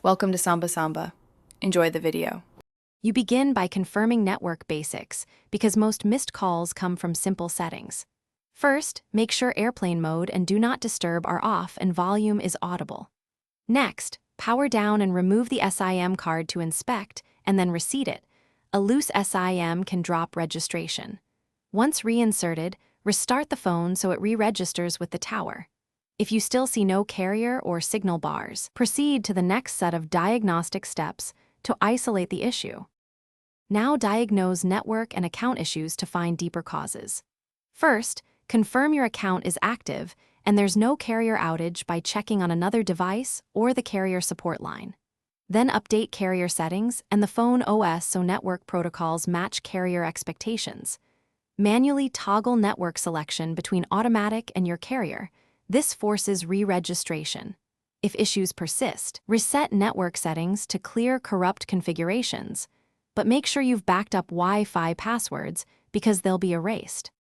Welcome to Samba Samba. Enjoy the video. You begin by confirming network basics because most missed calls come from simple settings. First, make sure airplane mode and do not disturb are off and volume is audible. Next, power down and remove the SIM card to inspect and then reseat it. A loose SIM can drop registration. Once reinserted, restart the phone so it re-registers with the tower. If you still see no carrier or signal bars, proceed to the next set of diagnostic steps to isolate the issue. Now diagnose network and account issues to find deeper causes. First, confirm your account is active and there's no carrier outage by checking on another device or the carrier support line. Then update carrier settings and the phone OS so network protocols match carrier expectations. Manually toggle network selection between automatic and your carrier. This forces re-registration. If issues persist, reset network settings to clear corrupt configurations, but make sure you've backed up Wi-Fi passwords because they'll be erased.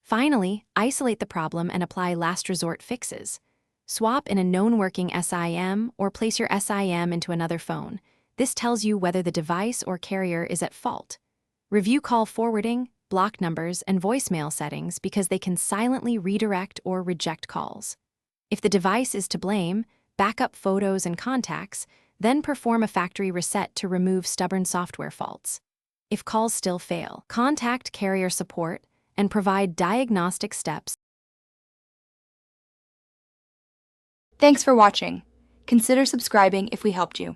Finally, isolate the problem and apply last resort fixes. Swap in a known working SIM or place your SIM into another phone. This tells you whether the device or carrier is at fault. Review call forwarding, block numbers, and voicemail settings because they can silently redirect or reject calls. If the device is to blame, back up photos and contacts, then perform a factory reset to remove stubborn software faults. If calls still fail, contact carrier support and provide diagnostic steps. Thanks for watching. Consider subscribing if we helped you.